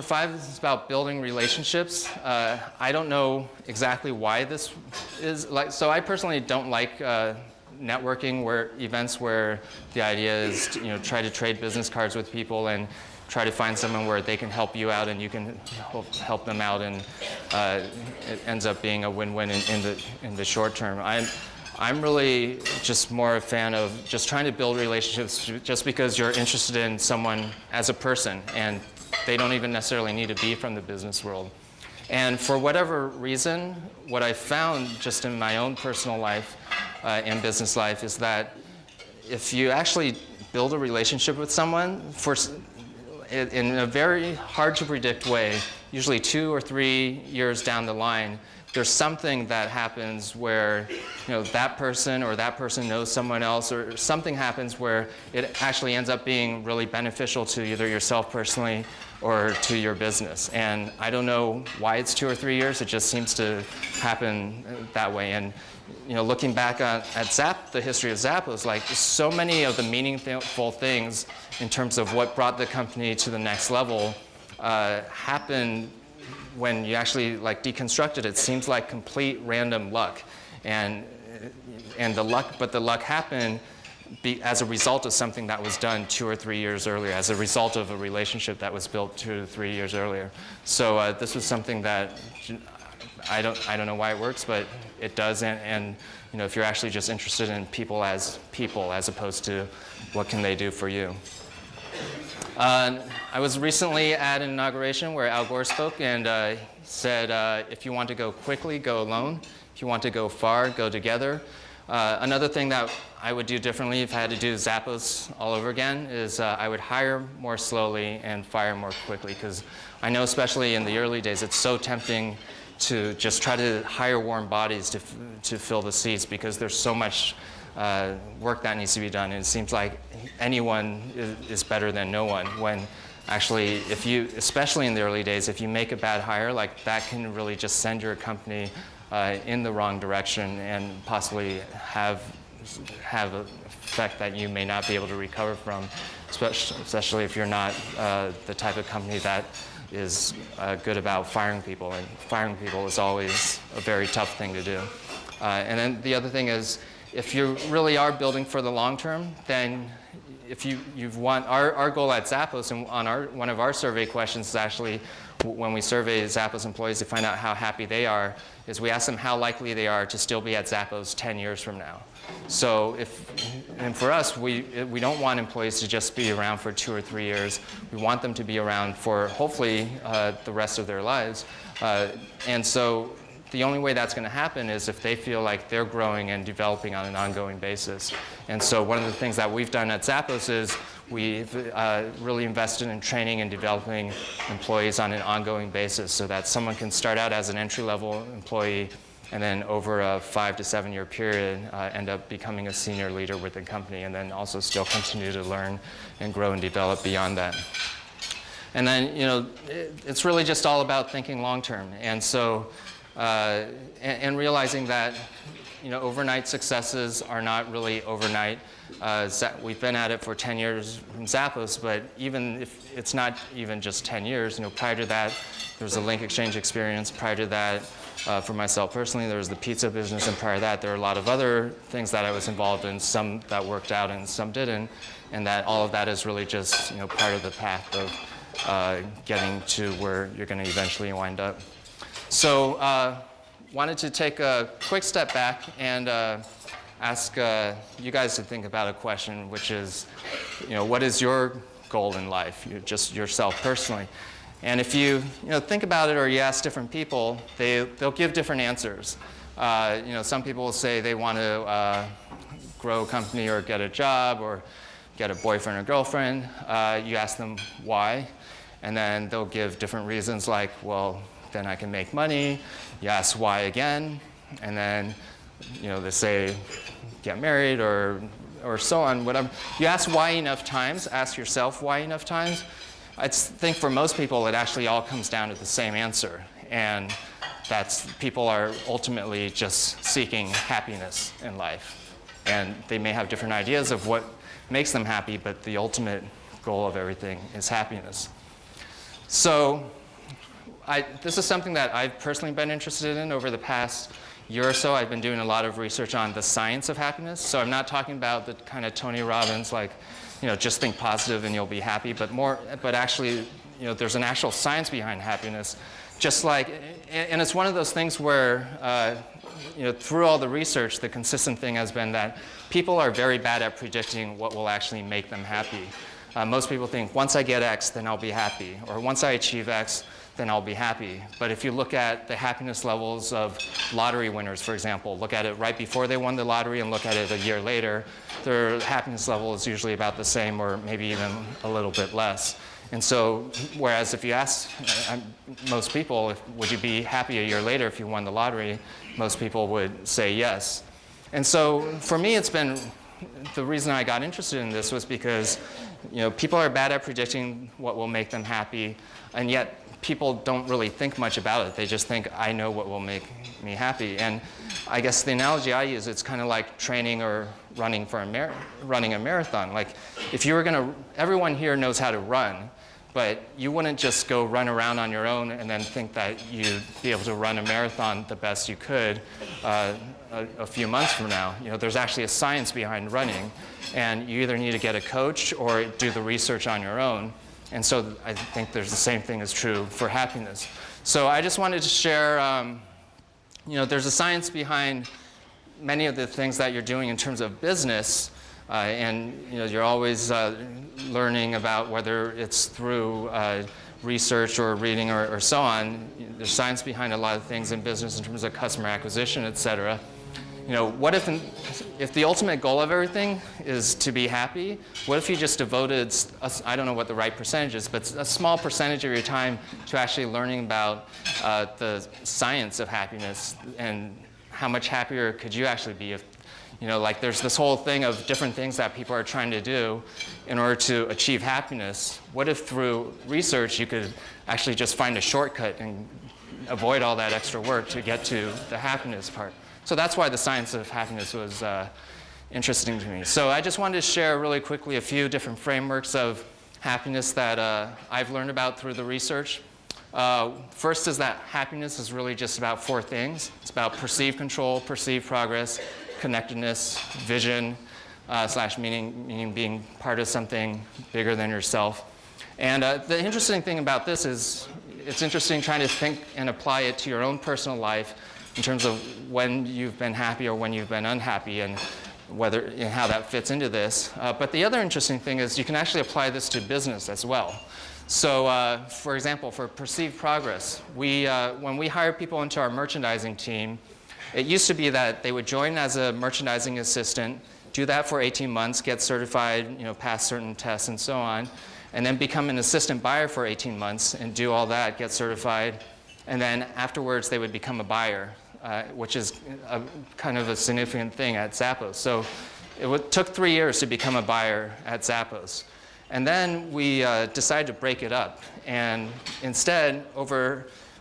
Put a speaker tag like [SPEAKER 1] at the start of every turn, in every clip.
[SPEAKER 1] 5 is about building relationships. I don't know exactly why this is like. So I personally don't like networking events where the idea is to, try to trade business cards with people and try to find someone where they can help you out and you can help them out, and it ends up being a win-win in the short term. I'm really just more a fan of just trying to build relationships just because you're interested in someone as a person, and they don't even necessarily need to be from the business world. And for whatever reason, what I found just in my own personal life and business life is that if you actually build a relationship with someone in a very hard to predict way, usually 2 or 3 years down the line, there's something that happens where that person knows someone else, or something happens where it actually ends up being really beneficial to either yourself personally or to your business. And I don't know why it's 2 or 3 years. It just seems to happen that way. And looking back at the history of Zappos, like so many of the meaningful things in terms of what brought the company to the next level happened when you actually deconstruct it. It seems like complete random luck, and the luck happened as a result of something that was done 2 or 3 years earlier, as a result of a relationship that was built 2 to 3 years earlier. So this was something that I don't know why it works, but it does. And if you're actually just interested in people as opposed to what can they do for you. I was recently at an inauguration where Al Gore spoke and said, if you want to go quickly, go alone. If you want to go far, go together. Another thing that I would do differently if I had to do Zappos all over again is I would hire more slowly and fire more quickly, because I know especially in the early days it's so tempting to just try to hire warm bodies to fill the seats, because there's so much work that needs to be done, and it seems like anyone is better than no one, when actually especially in the early days, if you make a bad hire, that can really just send your company in the wrong direction and possibly have an effect that you may not be able to recover from, especially if you're not the type of company that is good about firing people. And firing people is always a very tough thing to do. And then the other thing is, if you really are building for the long term, then if you've want our goal at Zappos, and on one of our survey questions is actually when we survey Zappos employees to find out how happy they are, is we ask them how likely they are to still be at Zappos 10 years from now. So and for us, we don't want employees to just be around for 2 or 3 years. We want them to be around for hopefully the rest of their lives. And so the only way that's going to happen is if they feel like they're growing and developing on an ongoing basis. And so one of the things that we've done at Zappos is we've really invested in training and developing employees on an ongoing basis, so that someone can start out as an entry-level employee and then over a 5 to 7 year period end up becoming a senior leader with the company, and then also still continue to learn and grow and develop beyond that. And then it's really just all about thinking long-term. And so and realizing that overnight successes are not really overnight. We've been at it for 10 years from Zappos, but even if it's not even just 10 years, prior to that, there was a link exchange experience. Prior to that, for myself personally, there was the pizza business, and prior to that, there were a lot of other things that I was involved in, some that worked out and some didn't, and that all of that is really just part of the path of getting to where you're going to eventually wind up. So wanted to take a quick step back and ask you guys to think about a question, which is, what is your goal in life, just yourself personally? And if you think about it, or you ask different people, they'll give different answers. Some people will say they want to grow a company or get a job or get a boyfriend or girlfriend. You ask them why, and then they'll give different reasons, like, well, then I can make money. You ask why again, and then they say get married or so on, whatever. You ask why enough times, ask yourself why enough times. I think for most people it actually all comes down to the same answer, and that's people are ultimately just seeking happiness in life. And they may have different ideas of what makes them happy, but the ultimate goal of everything is happiness. So this is something that I've personally been interested in over the past year or so. I've been doing a lot of research on the science of happiness. So I'm not talking about the kind of Tony Robbins, like, just think positive and you'll be happy, but actually, there's an actual science behind happiness. Just like, and it's one of those things where, through all the research, the consistent thing has been that people are very bad at predicting what will actually make them happy. Most people think, once I get X, then I'll be happy, or once I achieve X, then I'll be happy. But if you look at the happiness levels of lottery winners, for example, look at it right before they won the lottery and look at it a year later, their happiness level is usually about the same or maybe even a little bit less. And so, whereas if you ask most people, would you be happy a year later if you won the lottery, most people would say yes. And so, for me, the reason I got interested in this was because, people are bad at predicting what will make them happy, and yet people don't really think much about it. They just think, I know what will make me happy. And I guess the analogy I use, it's kind of like training or running a marathon. Like, if you were everyone here knows how to run, but you wouldn't just go run around on your own and then think that you'd be able to run a marathon the best you could a few months from now. There's actually a science behind running, and you either need to get a coach or do the research on your own. And so I think there's the same thing is true for happiness. So I just wanted to share, there's a science behind many of the things that you're doing in terms of business. And you're always learning about whether it's through research or reading or so on. There's science behind a lot of things in business in terms of customer acquisition, et cetera. What if the ultimate goal of everything is to be happy? What if you just devoted, I don't know what the right percentage is, but a small percentage of your time to actually learning about the science of happiness, and how much happier could you actually be if, like there's this whole thing of different things that people are trying to do in order to achieve happiness. What if through research you could actually just find a shortcut and avoid all that extra work to get to the happiness part? So that's why the science of happiness was interesting to me. So I just wanted to share really quickly a few different frameworks of happiness that I've learned about through the research. First is that happiness is really just about four things. It's about perceived control, perceived progress, connectedness, vision, / meaning being part of something bigger than yourself. And the interesting thing about this is it's interesting trying to think and apply it to your own personal life in terms of when you've been happy or when you've been unhappy, and how that fits into this. But the other interesting thing is you can actually apply this to business as well. So for example, for perceived progress, when we hire people into our merchandising team, it used to be that they would join as a merchandising assistant, do that for 18 months, get certified, pass certain tests and so on, and then become an assistant buyer for 18 months and do all that, get certified, and then afterwards they would become a buyer, which is kind of a significant thing at Zappos. So it took 3 years to become a buyer at Zappos. And then we decided to break it up. And instead,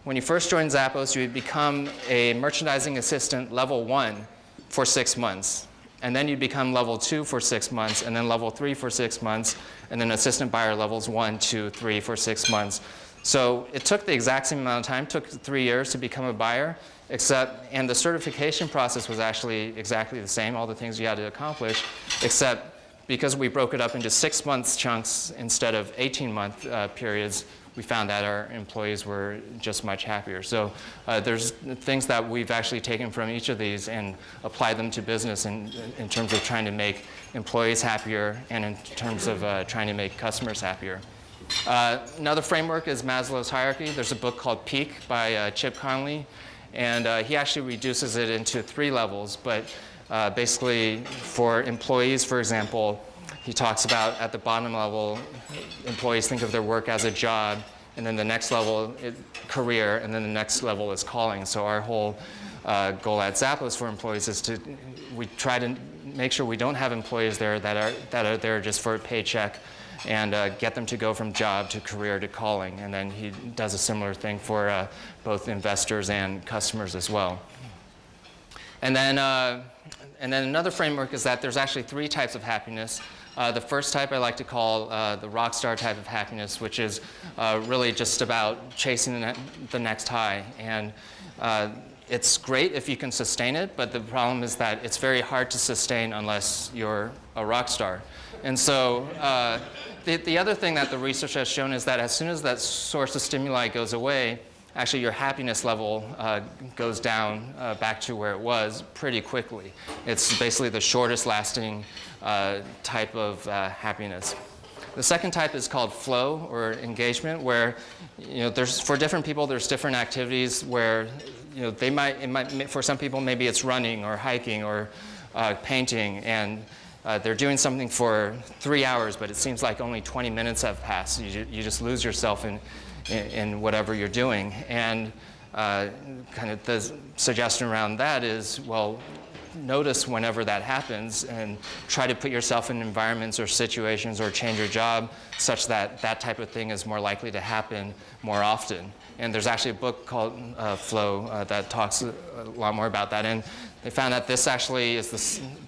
[SPEAKER 1] when you first joined Zappos, you would become a merchandising assistant level 1 for 6 months. And then you'd become level 2 for 6 months, and then level 3 for 6 months, and then assistant buyer levels 1, 2, 3 for 6 months. So it took the exact same amount of time, took 3 years to become a buyer, and the certification process was actually exactly the same, all the things you had to accomplish, except because we broke it up into 6 month chunks instead of 18-month periods, we found that our employees were just much happier. So there's things that we've actually taken from each of these and applied them to business in terms of trying to make employees happier and in terms of trying to make customers happier. Another framework is Maslow's hierarchy. There's a book called Peak by Chip Conley, and he actually reduces it into 3 levels. But basically, for employees, for example, he talks about at the bottom level, employees think of their work as a job, and then the next level, career, and then the next level is calling. So our whole goal at Zappos for employees is we try to make sure we don't have employees there that are there just for a paycheck, and get them to go from job to career to calling. And then he does a similar thing for both investors and customers as well. And then another framework is that there's actually 3 types of happiness. The first type I like to call the rock star type of happiness, which is really just about chasing the next high. And it's great if you can sustain it, but the problem is that it's very hard to sustain unless you're a rock star. And so the other thing that the research has shown is that as soon as that source of stimuli goes away, actually your happiness level goes down back to where it was pretty quickly. It's basically the shortest lasting type of happiness. The second type is called flow or engagement, where for different people there's different activities where for some people maybe it's running or hiking or painting, and they're doing something for 3 hours, but it seems like only 20 minutes have passed. You just lose yourself in whatever you're doing. And kind of the suggestion around that is, well, notice whenever that happens and try to put yourself in environments or situations or change your job such that that type of thing is more likely to happen more often. And there's actually a book called Flow that talks a lot more about that. And they found that this actually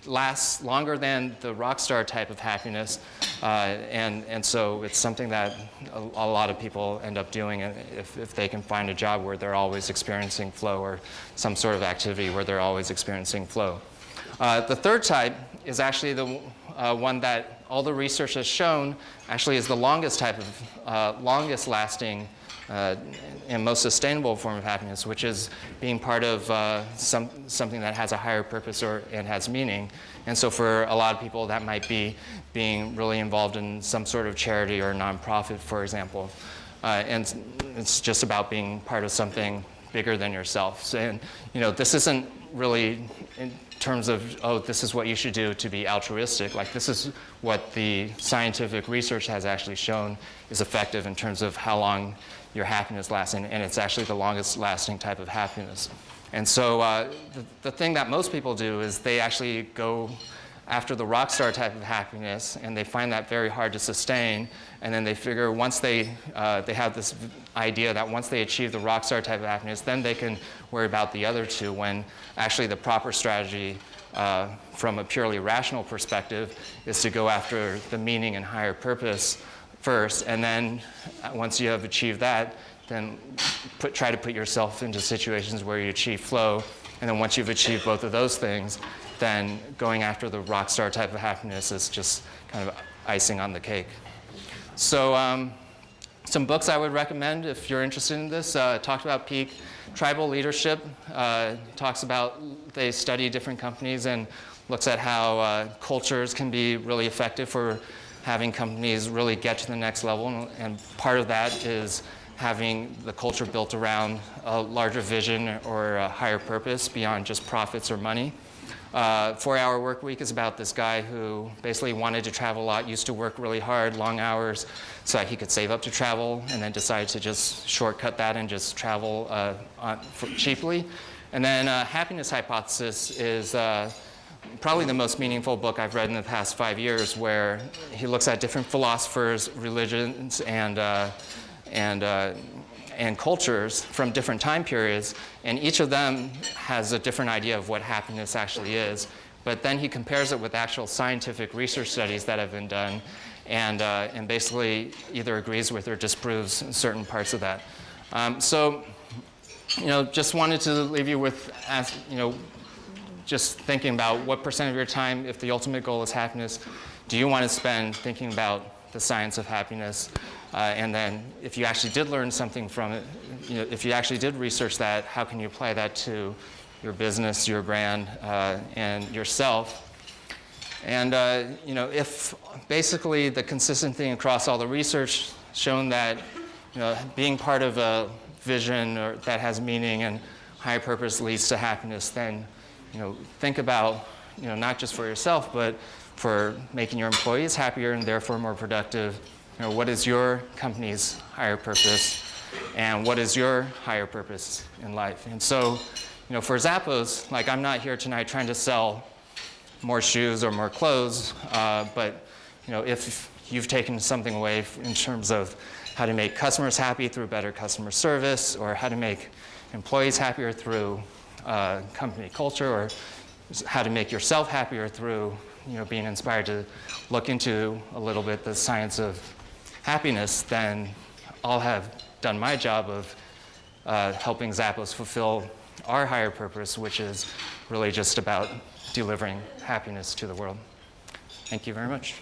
[SPEAKER 1] lasts longer than the rock star type of happiness. And so it's something that a lot of people end up doing if they can find a job where they're always experiencing flow, or some sort of activity where they're always experiencing flow. The third type is actually the one that all the research has shown actually is the longest type of, longest lasting and most sustainable form of happiness, which is being part of something that has a higher purpose and has meaning. And so for a lot of people, that might be being really involved in some sort of charity or nonprofit, for example. And it's just about being part of something bigger than yourself. So, and this isn't really in terms of, oh, this is what you should do to be altruistic. Like, this is what the scientific research has actually shown is effective in terms of how long your happiness lasts, and it's actually the longest lasting type of happiness. And so the thing that most people do is they actually go after the rock star type of happiness, and they find that very hard to sustain. And then they figure once they have this idea that once they achieve the rock star type of happiness, then they can worry about the other two, when actually the proper strategy from a purely rational perspective is to go after the meaning and higher purpose first, and then once you have achieved that, then try to put yourself into situations where you achieve flow. And then once you've achieved both of those things, then going after the rock star type of happiness is just kind of icing on the cake. So some books I would recommend if you're interested in this talked about peak tribal leadership. Talks about, they study different companies and looks at how cultures can be really effective for having companies really get to the next level. And part of that is having the culture built around a larger vision or a higher purpose beyond just profits or money. 4-Hour Work Week is about this guy who basically wanted to travel a lot, used to work really hard, long hours, so that he could save up to travel, and then decided to just shortcut that and just travel cheaply. And then Happiness Hypothesis is probably the most meaningful book I've read in the past 5 years, where he looks at different philosophers, religions, and cultures from different time periods, and each of them has a different idea of what happiness actually is. But then he compares it with actual scientific research studies that have been done, and basically either agrees with or disproves certain parts of that. So, just wanted to leave you with, just thinking about what % of your time, if the ultimate goal is happiness, do you want to spend thinking about the science of happiness? And then if you actually did learn something from it, if you actually did research that, how can you apply that to your business, your brand, and yourself? And if basically the consistent thing across all the research shown that being part of a vision or that has meaning and high purpose leads to happiness, then think about not just for yourself, but for making your employees happier and therefore more productive. What is your company's higher purpose, and what is your higher purpose in life? And so, for Zappos, like, I'm not here tonight trying to sell more shoes or more clothes, but if you've taken something away in terms of how to make customers happy through better customer service, or how to make employees happier through company culture, or how to make yourself happier through being inspired to look into a little bit the science of happiness, then I'll have done my job of helping Zappos fulfill our higher purpose, which is really just about delivering happiness to the world. Thank you very much.